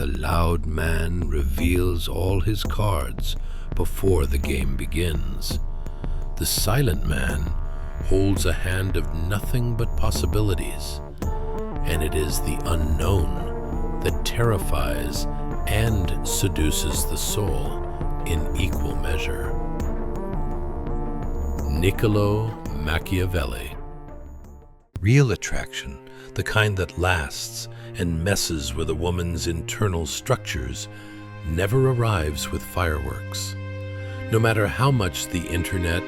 The loud man reveals all his cards before the game begins. The silent man holds a hand of nothing but possibilities, and it is the unknown that terrifies and seduces the soul in equal measure. Niccolo Machiavelli. Real attraction, the kind that lasts and messes with a woman's internal structures, never arrives with fireworks. No matter how much the internet,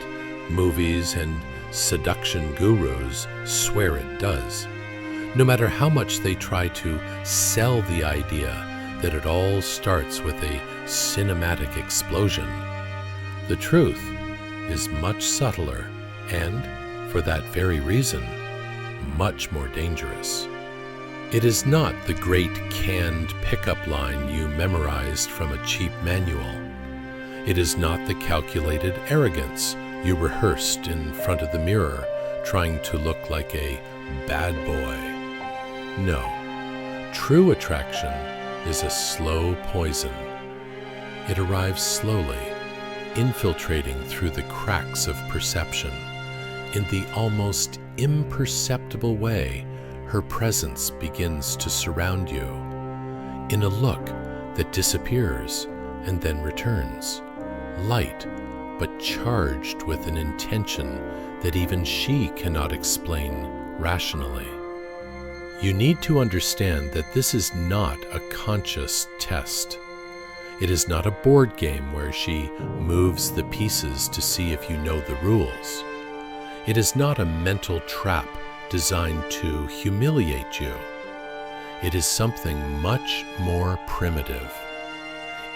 movies, and seduction gurus swear it does, no matter how much they try to sell the idea that it all starts with a cinematic explosion, the truth is much subtler and, for that very reason, much more dangerous. It is not the great canned pickup line you memorized from a cheap manual. It is not the calculated arrogance you rehearsed in front of the mirror, trying to look like a bad boy. No, true attraction is a slow poison. It arrives slowly, infiltrating through the cracks of perception. In the almost imperceptible way, her presence begins to surround you, in a look that disappears and then returns, light but charged with an intention that even she cannot explain rationally. You need to understand that this is not a conscious test. It is not a board game where she moves the pieces to see if you know the rules. It is not a mental trap designed to humiliate you. It is something much more primitive.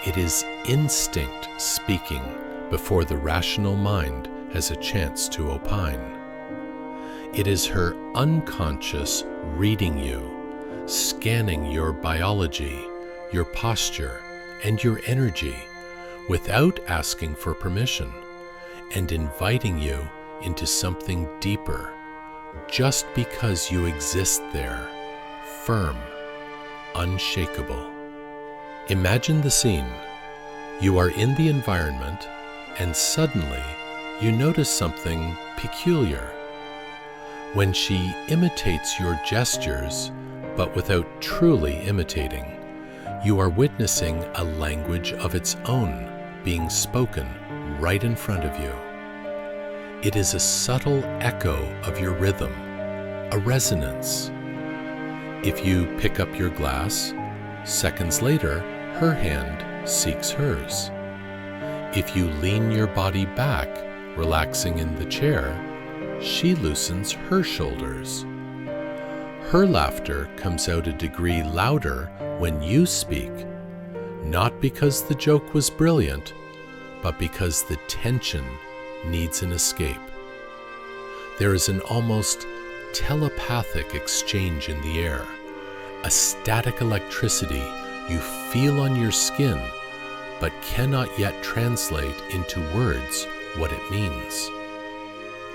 It is instinct speaking before the rational mind has a chance to opine. It is her unconscious reading you, scanning your biology, your posture, and your energy without asking for permission, and inviting you into something deeper, just because you exist there, firm, unshakable. Imagine the scene. You are in the environment, and suddenly you notice something peculiar. When she imitates your gestures, but without truly imitating, you are witnessing a language of its own being spoken right in front of you. It is a subtle echo of your rhythm, a resonance. If you pick up your glass, seconds later, her hand seeks hers. If you lean your body back, relaxing in the chair, she loosens her shoulders. Her laughter comes out a degree louder when you speak, not because the joke was brilliant, but because the tension needs an escape. There is an almost telepathic exchange in the air, a static electricity you feel on your skin, but cannot yet translate into words what it means.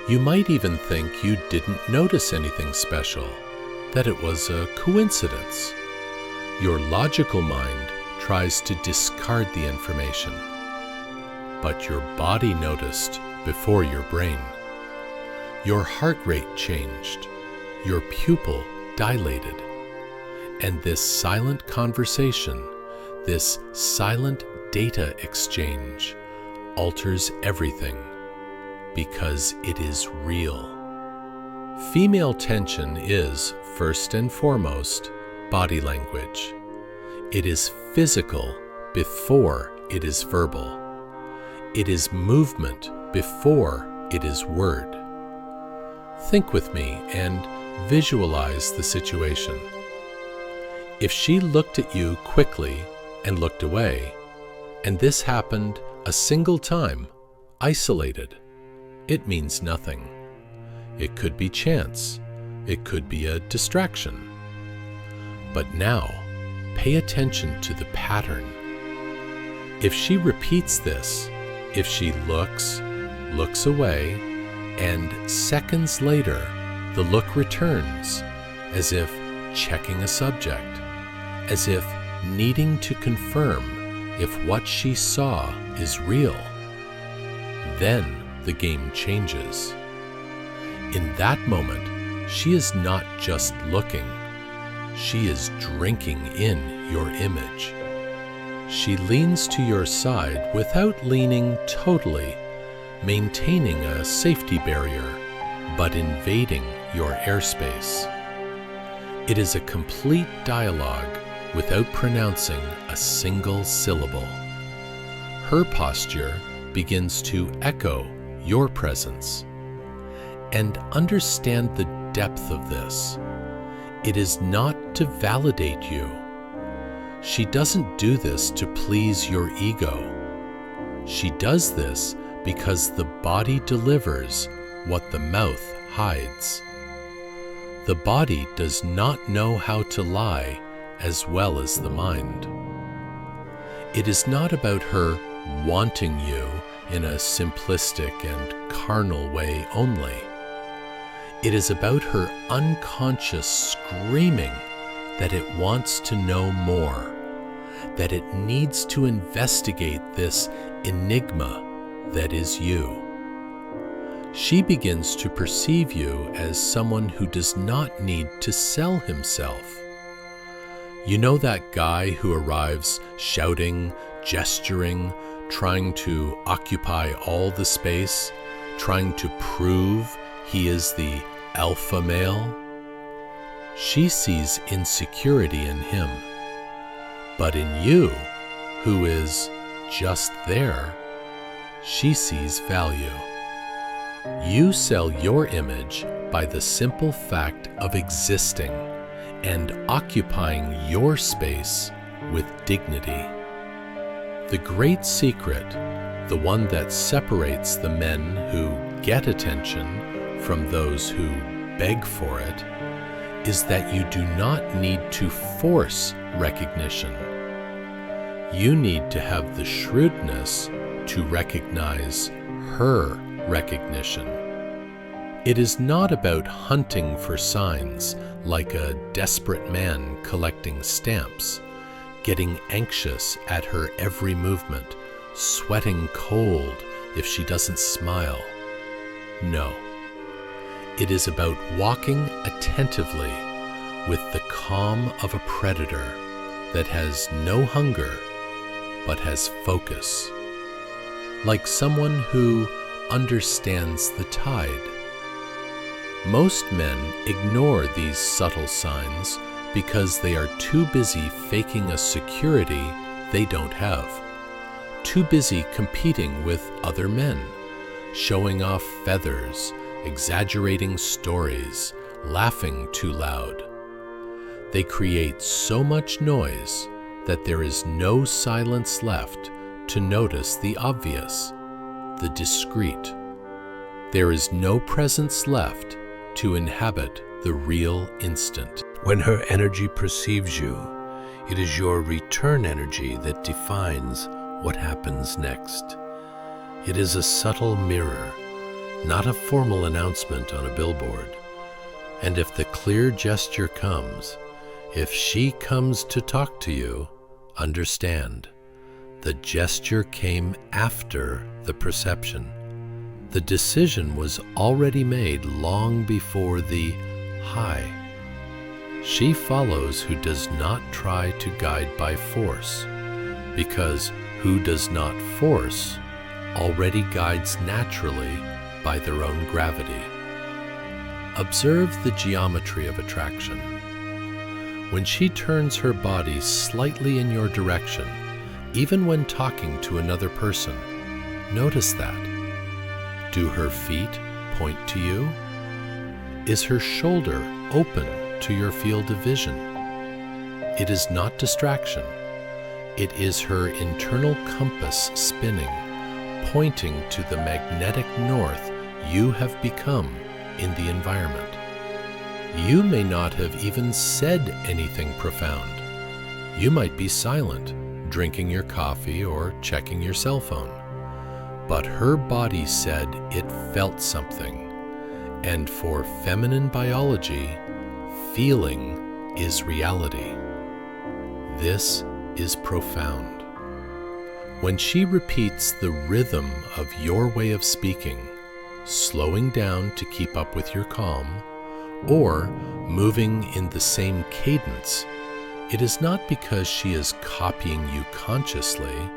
You might even think you didn't notice anything special, that it was a coincidence. Your logical mind tries to discard the information, but your body noticed before your brain. Your heart rate changed, your pupil dilated, and this silent conversation, this silent data exchange, alters everything because it is real. Female tension is, first and foremost, body language. It is physical before it is verbal. It is movement before it is word. Think with me and visualize the situation. If she looked at you quickly and looked away, and this happened a single time, isolated, it means nothing. It could be chance. It could be a distraction. But now, pay attention to the pattern. If she repeats this, if she looks away, and seconds later, the look returns, as if checking a subject, as if needing to confirm if what she saw is real. Then the game changes. In that moment, she is not just looking, she is drinking in your image. She leans to your side without leaning totally, maintaining a safety barrier, but invading your airspace. It is a complete dialogue without pronouncing a single syllable. Her posture begins to echo your presence. And understand the depth of this. It is not to validate you. She doesn't do this to please your ego. She does this because the body delivers what the mouth hides. The body does not know how to lie as well as the mind. It is not about her wanting you in a simplistic and carnal way only. It is about her unconscious screaming that it wants to know more, that it needs to investigate this enigma that is you. She begins to perceive you as someone who does not need to sell himself. You know that guy who arrives shouting, gesturing, trying to occupy all the space, trying to prove he is the alpha male? She sees insecurity in him. But in you, who is just there, she sees value. You sell your image by the simple fact of existing and occupying your space with dignity. The great secret, the one that separates the men who get attention from those who beg for it, is that you do not need to force recognition. You need to have the shrewdness to recognize her recognition. It is not about hunting for signs like a desperate man collecting stamps, getting anxious at her every movement, sweating cold if she doesn't smile. No. It is about walking attentively with the calm of a predator that has no hunger but has focus, like someone who understands the tide. Most men ignore these subtle signs because they are too busy faking a security they don't have, too busy competing with other men, showing off feathers, exaggerating stories, laughing too loud. They create so much noise that there is no silence left to notice the obvious, the discreet. There is no presence left to inhabit the real instant. When her energy perceives you, it is your return energy that defines what happens next. It is a subtle mirror, not a formal announcement on a billboard. And if the clear gesture comes, if she comes to talk to you, understand, the gesture came after the perception. The decision was already made long before the hi. She follows who does not try to guide by force, because who does not force already guides naturally by their own gravity. Observe the geometry of attraction. When she turns her body slightly in your direction, even when talking to another person, notice that. Do her feet point to you? Is her shoulder open to your field of vision? It is not distraction. It is her internal compass spinning, pointing to the magnetic north you have become in the environment. You may not have even said anything profound. You might be silent, drinking your coffee or checking your cell phone. But her body said it felt something. And for feminine biology, feeling is reality. This is profound. When she repeats the rhythm of your way of speaking, slowing down to keep up with your calm, or moving in the same cadence, it is not because she is copying you consciously,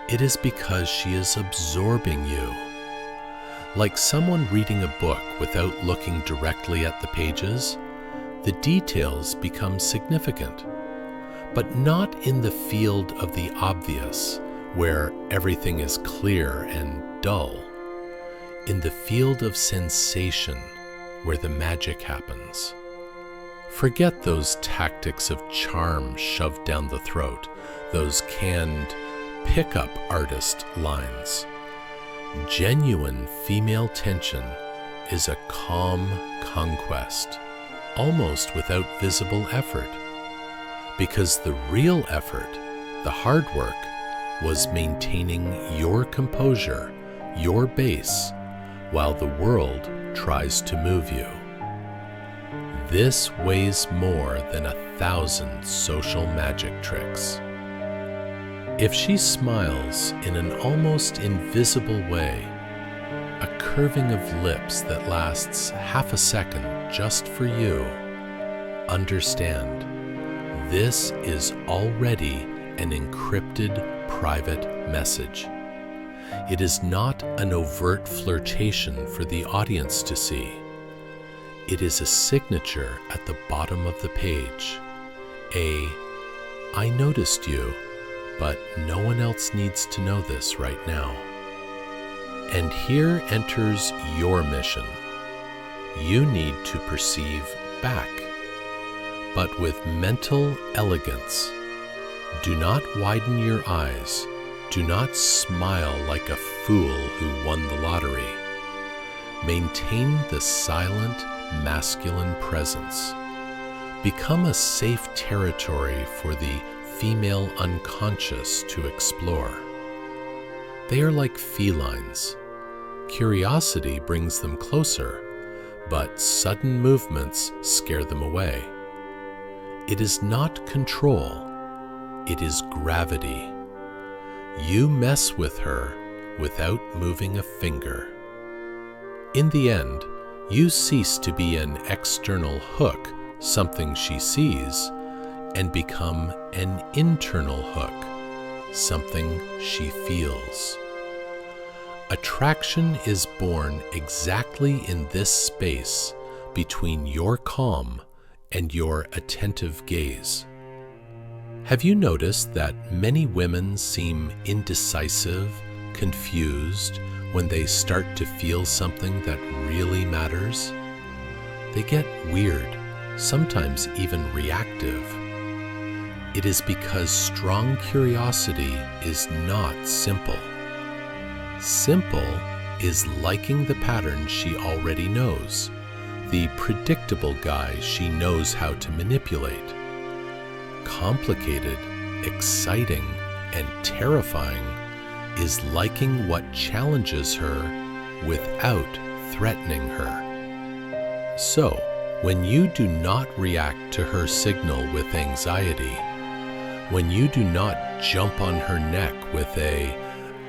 it is because she is absorbing you. Like someone reading a book without looking directly at the pages, the details become significant, but not in the field of the obvious, where everything is clear and dull. In the field of sensation, where the magic happens. Forget those tactics of charm shoved down the throat, those canned pick-up artist lines. Genuine female tension is a calm conquest, almost without visible effort, because the real effort, the hard work, was maintaining your composure, your base, while the world tries to move you. This weighs more than 1,000 social magic tricks. If she smiles in an almost invisible way, a curving of lips that lasts half a second just for you, understand, this is already an encrypted private message. It is not an overt flirtation for the audience to see. It is a signature at the bottom of the page. I noticed you, but no one else needs to know this right now. And here enters your mission. You need to perceive back, but with mental elegance. Do not widen your eyes. Do not smile like a fool who won the lottery. Maintain the silent, masculine presence. Become a safe territory for the female unconscious to explore. They are like felines. Curiosity brings them closer, but sudden movements scare them away. It is not control, it is gravity. You mess with her without moving a finger. In the end, you cease to be an external hook, something she sees, and become an internal hook, something she feels. Attraction is born exactly in this space between your calm and your attentive gaze. Have you noticed that many women seem indecisive, confused, when they start to feel something that really matters? They get weird, sometimes even reactive. It is because strong curiosity is not simple. Simple is liking the pattern she already knows, the predictable guy she knows how to manipulate. Complicated, exciting, and terrifying is liking what challenges her without threatening her. So, when you do not react to her signal with anxiety, when you do not jump on her neck with a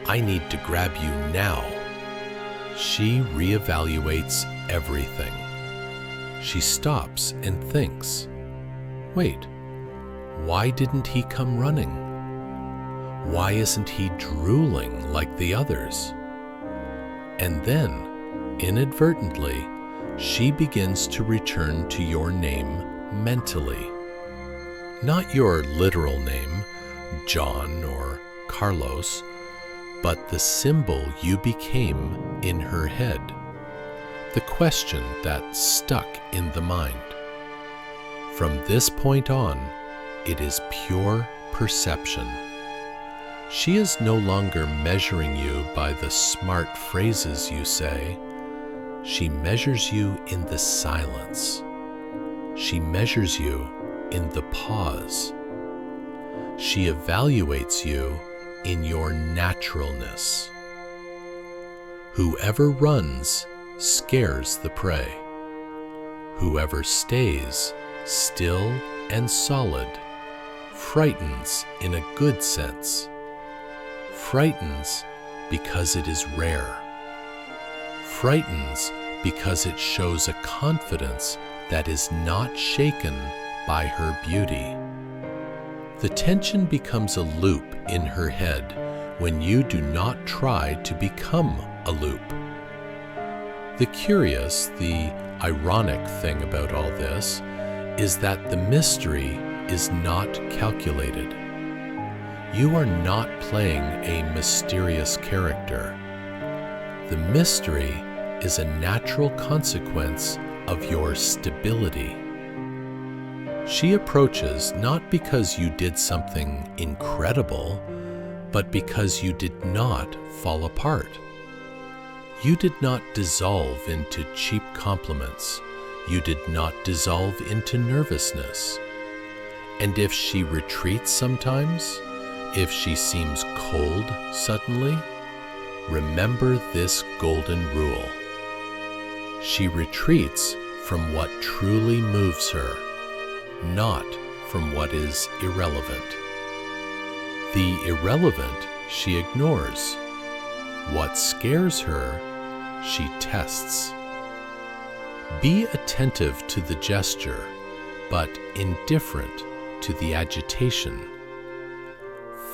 "I need to grab you now," she reevaluates everything. She stops and thinks, wait, why didn't he come running? Why isn't he drooling like the others? And then, inadvertently, she begins to return to your name mentally. Not your literal name, John or Carlos, but the symbol you became in her head, the question that stuck in the mind. From this point on, it is pure perception. She is no longer measuring you by the smart phrases you say. She measures you in the silence. She measures you in the pause. She evaluates you in your naturalness. Whoever runs scares the prey. Whoever stays still and solid frightens in a good sense. Frightens because it is rare. Frightens because it shows a confidence that is not shaken by her beauty. The tension becomes a loop in her head when you do not try to become a loop. The curious, the ironic thing about all this is that the mystery is not calculated. You are not playing a mysterious character. The mystery is a natural consequence of your stability. She approaches not because you did something incredible, but because you did not fall apart. You did not dissolve into cheap compliments. You did not dissolve into nervousness. And if she retreats sometimes, if she seems cold suddenly, remember this golden rule. She retreats from what truly moves her, not from what is irrelevant. The irrelevant she ignores. What scares her, she tests. Be attentive to the gesture, but indifferent to the agitation.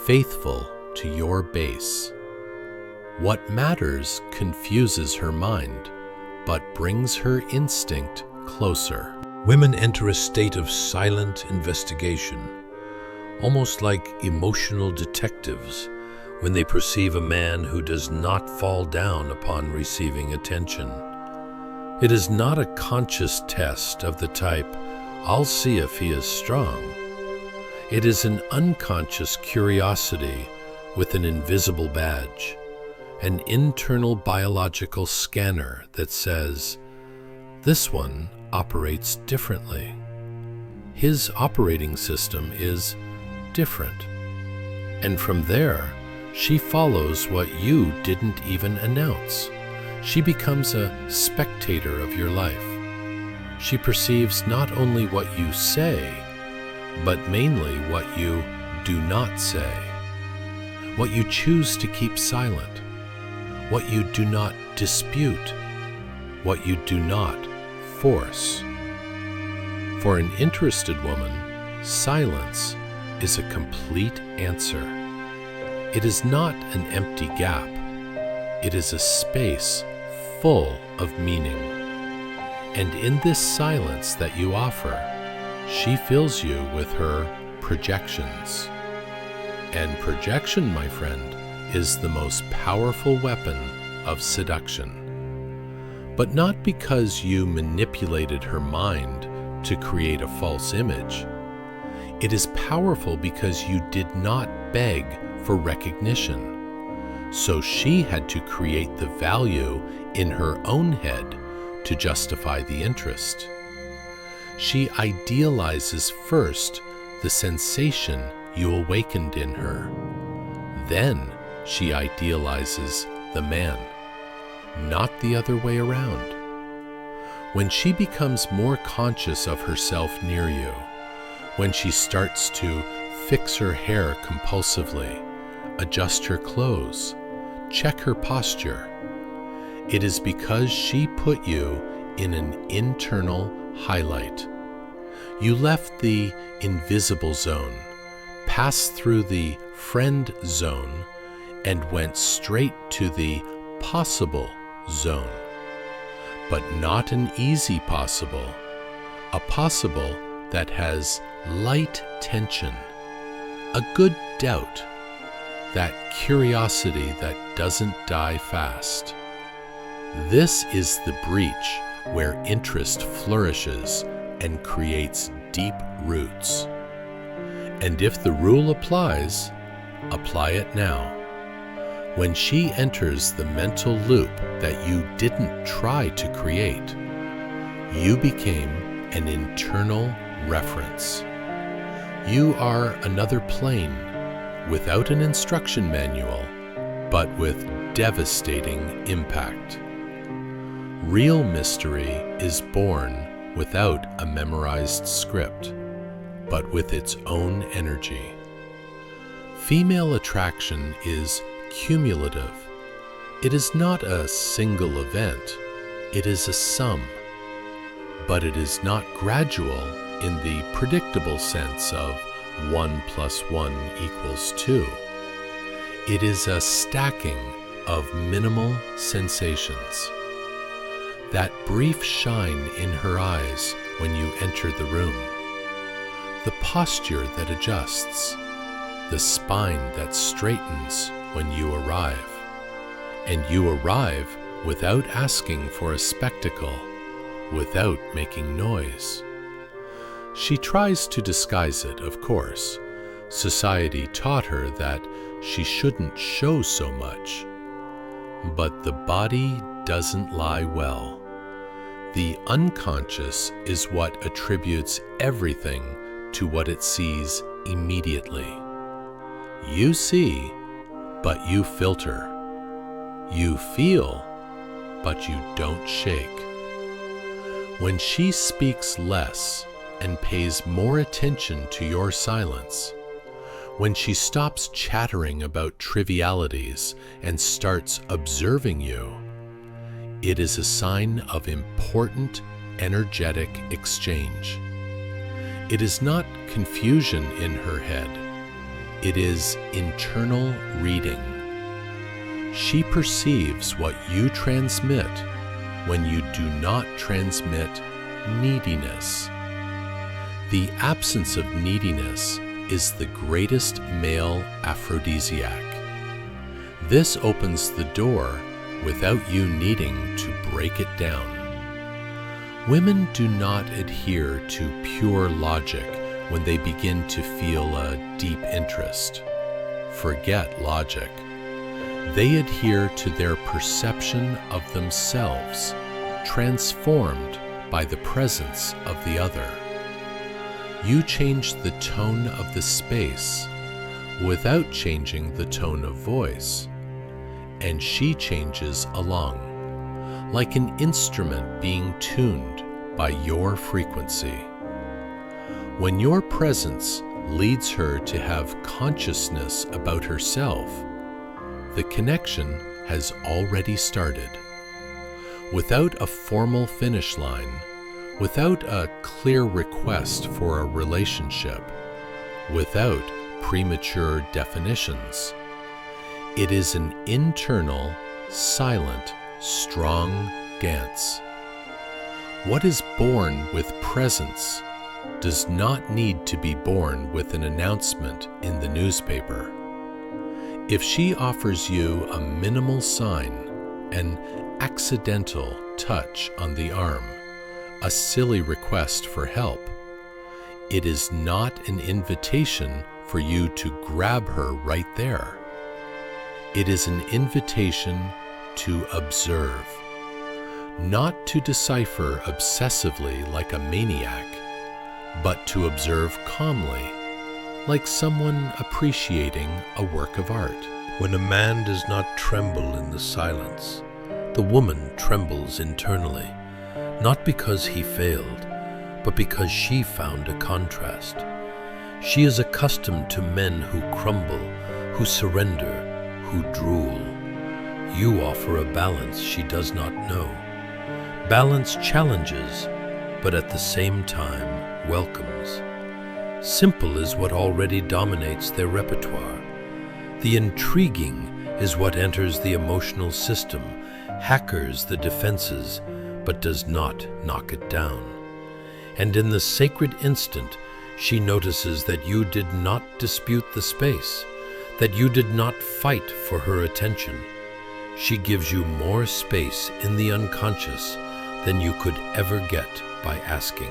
Faithful to your base. What matters confuses her mind, but brings her instinct closer. Women enter a state of silent investigation, almost like emotional detectives, when they perceive a man who does not fall down upon receiving attention. It is not a conscious test of the type, "I'll see if he is strong." It is an unconscious curiosity with an invisible badge, an internal biological scanner that says, "This one operates differently. His operating system is different." And from there, she follows what you didn't even announce. She becomes a spectator of your life. She perceives not only what you say, but mainly what you do not say, what you choose to keep silent, what you do not dispute, what you do not force. For an interested woman, silence is a complete answer. It is not an empty gap. It is a space full of meaning. And in this silence that you offer, she fills you with her projections. And projection, my friend, is the most powerful weapon of seduction. But not because you manipulated her mind to create a false image. It is powerful because you did not beg for recognition. So she had to create the value in her own head to justify the interest. She idealizes first the sensation you awakened in her. Then she idealizes the man, not the other way around. When she becomes more conscious of herself near you, when she starts to fix her hair compulsively, adjust her clothes, check her posture, it is because she put you in an internal highlight. You left the invisible zone, passed through the friend zone, and went straight to the possible zone. But not an easy possible, a possible that has light tension, a good doubt, that curiosity that doesn't die fast. This is the breach where interest flourishes and creates deep roots. And if the rule applies, apply it now. When she enters the mental loop that you didn't try to create, you became an internal reference. You are another plane, without an instruction manual, but with devastating impact. Real mystery is born without a memorized script. but with its own energy. Female attraction is cumulative. It is not a single event, it is a sum. But it is not gradual in the predictable sense of 1 + 1 = 2. It is a stacking of minimal sensations. That brief shine in her eyes when you enter the room, the posture that adjusts, the spine that straightens when you arrive, and you arrive without asking for a spectacle, without making noise. She tries to disguise it, of course. Society taught her that she shouldn't show so much. But the body doesn't lie well. The unconscious is what attributes everything to what it sees immediately. You see, but you filter. You feel, but you don't shake. When she speaks less and pays more attention to your silence, when she stops chattering about trivialities and starts observing you, it is a sign of important, energetic exchange. It is not confusion in her head. It is internal reading. She perceives what you transmit when you do not transmit neediness. The absence of neediness is the greatest male aphrodisiac. This opens the door without you needing to break it down. Women do not adhere to pure logic when they begin to feel a deep interest. Forget logic. They adhere to their perception of themselves, transformed by the presence of the other. You change the tone of the space without changing the tone of voice, and she changes along, like an instrument being tuned by your frequency. When your presence leads her to have consciousness about herself, the connection has already started. Without a formal finish line, without a clear request for a relationship, without premature definitions, it is an internal, silent, strong dance. What is born with presence does not need to be born with an announcement in the newspaper. If she offers you a minimal sign, an accidental touch on the arm, a silly request for help, it is not an invitation for you to grab her right there. It is an invitation to observe, not to decipher obsessively like a maniac, but to observe calmly, like someone appreciating a work of art. When a man does not tremble in the silence, the woman trembles internally, not because he failed, but because she found a contrast. She is accustomed to men who crumble, who surrender, who drool. You offer a balance she does not know. Balance challenges, but at the same time welcomes. Simple is what already dominates their repertoire. The intriguing is what enters the emotional system, hackers the defenses, but does not knock it down. And in the sacred instant, she notices that you did not dispute the space, that you did not fight for her attention. She gives you more space in the unconscious than you could ever get by asking.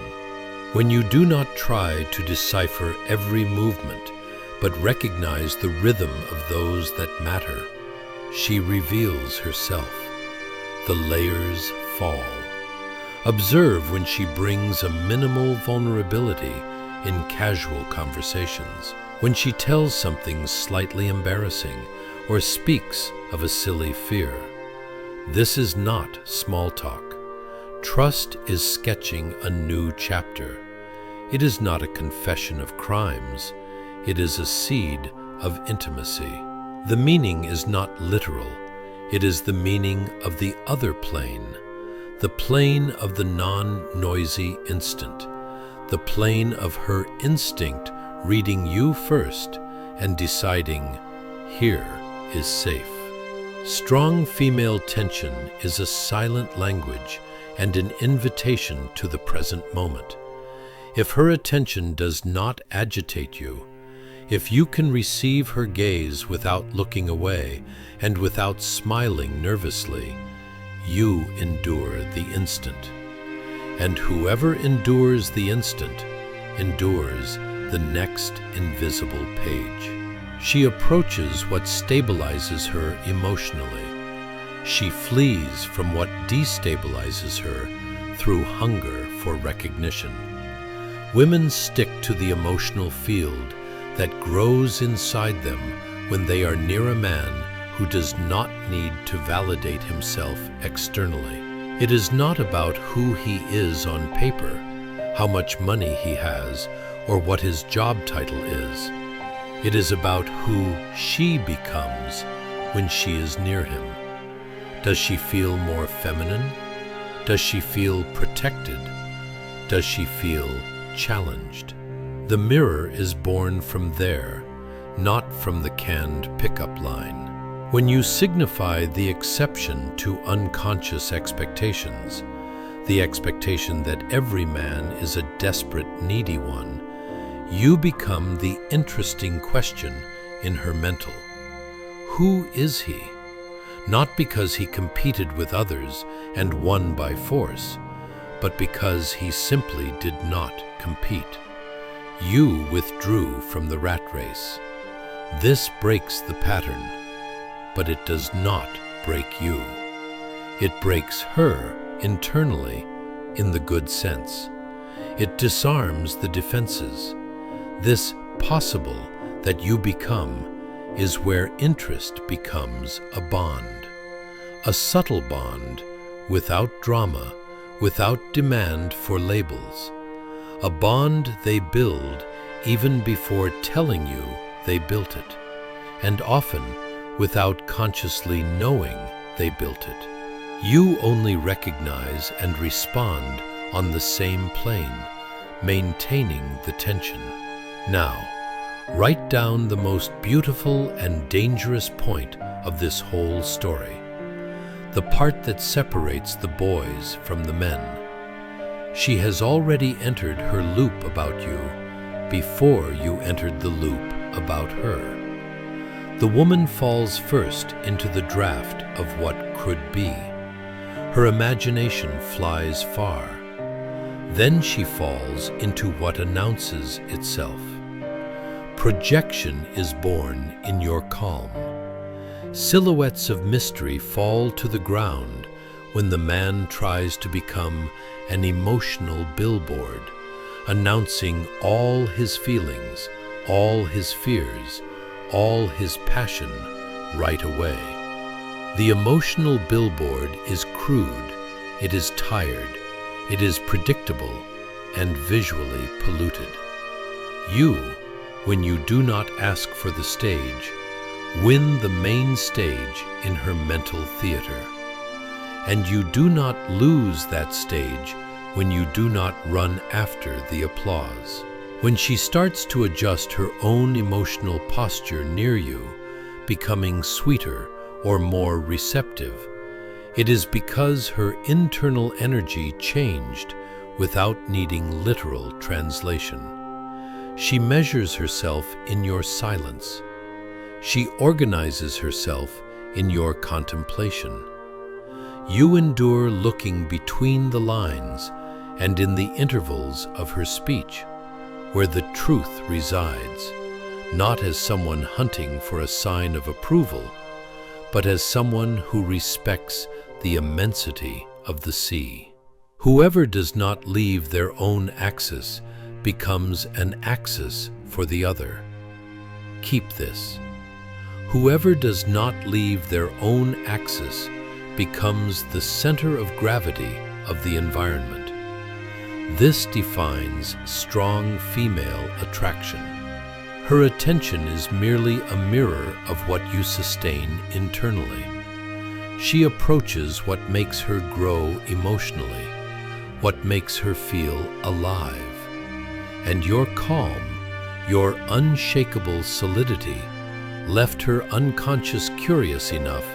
When you do not try to decipher every movement, but recognize the rhythm of those that matter, she reveals herself. The layers fall. Observe when she brings a minimal vulnerability in casual conversations, when she tells something slightly embarrassing or speaks of a silly fear. This is not small talk. Trust is sketching a new chapter. It is not a confession of crimes. It is a seed of intimacy. The meaning is not literal. It is the meaning of the other plane, the plane of the non-noisy instant, the plane of her instinct reading you first and deciding, here is safe. Strong female tension is a silent language and an invitation to the present moment. If her attention does not agitate you, if you can receive her gaze without looking away and without smiling nervously, you endure the instant. And whoever endures the instant endures the next invisible page. She approaches what stabilizes her emotionally. She flees from what destabilizes her through hunger for recognition. Women stick to the emotional field that grows inside them when they are near a man who does not need to validate himself externally. It is not about who he is on paper, how much money he has, or what his job title is. It is about who she becomes when she is near him. Does she feel more feminine? Does she feel protected? Does she feel challenged? The mirror is born from there, not from the canned pickup line. When you signify the exception to unconscious expectations, the expectation that every man is a desperate, needy one, you become the interesting question in her mental. Who is he? Not because he competed with others and won by force, but because he simply did not compete. You withdrew from the rat race. This breaks the pattern, but it does not break you. It breaks her internally in the good sense. It disarms the defenses. This possible that you become is where interest becomes a bond. A subtle bond, without drama, without demand for labels. A bond they build even before telling you they built it, and often without consciously knowing they built it. You only recognize and respond on the same plane, maintaining the tension. Now, write down the most beautiful and dangerous point of this whole story, the part that separates the boys from the men. She has already entered her loop about you before you entered the loop about her. The woman falls first into the draft of what could be. Her imagination flies far. Then she falls into what announces itself. Projection is born in your calm. Silhouettes of mystery fall to the ground when the man tries to become an emotional billboard, announcing all his feelings, all his fears, all his passion right away. The emotional billboard is crude, it is tired, it is predictable, and visually polluted. You, when you do not ask for the stage, win the main stage in her mental theater. And you do not lose that stage when you do not run after the applause. When she starts to adjust her own emotional posture near you, becoming sweeter or more receptive, it is because her internal energy changed without needing literal translation. She measures herself in your silence. She organizes herself in your contemplation. You endure looking between the lines and in the intervals of her speech, where the truth resides, not as someone hunting for a sign of approval, but as someone who respects the immensity of the sea. Whoever does not leave their own axis becomes an axis for the other. Keep this. Whoever does not leave their own axis becomes the center of gravity of the environment. This defines strong female attraction. Her attention is merely a mirror of what you sustain internally. She approaches what makes her grow emotionally, what makes her feel alive. And your calm, your unshakable solidity, left her unconscious curious enough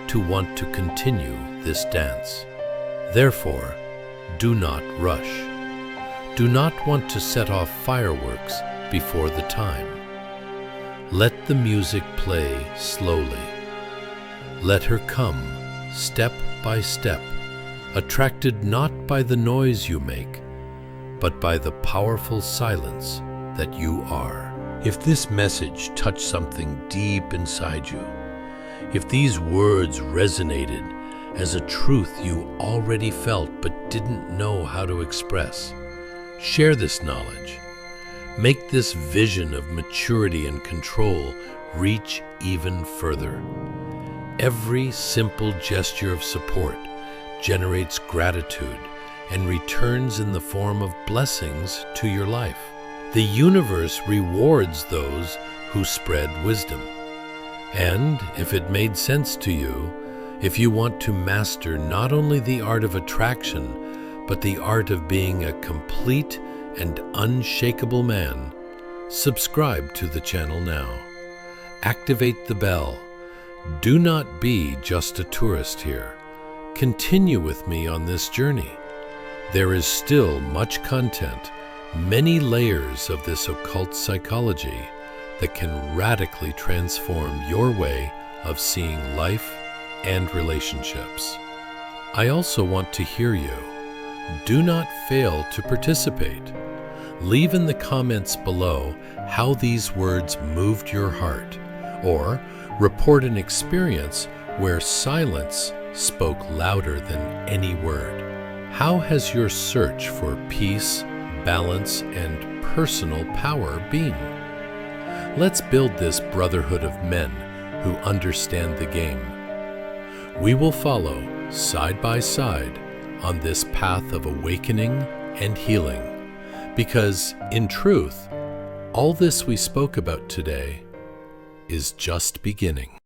to want to continue this dance. Therefore, do not rush. Do not want to set off fireworks before the time. Let the music play slowly. Let her come, step by step, attracted not by the noise you make, but by the powerful silence that you are. If this message touched something deep inside you, if these words resonated as a truth you already felt but didn't know how to express, share this knowledge. Make this vision of maturity and control reach even further. Every simple gesture of support generates gratitude and returns in the form of blessings to your life. The universe rewards those who spread wisdom. And if it made sense to you, if you want to master not only the art of attraction, but the art of being a complete and unshakable man, subscribe to the channel now. Activate the bell. Do not be just a tourist here. Continue with me on this journey. There is still much content, many layers of this occult psychology that can radically transform your way of seeing life and relationships. I also want to hear you. Do not fail to participate. Leave in the comments below how these words moved your heart, or report an experience where silence spoke louder than any word. How has your search for peace, balance, and personal power been? Let's build this brotherhood of men who understand the game. We will follow side by side on this path of awakening and healing, because in truth, all this we spoke about today is just beginning.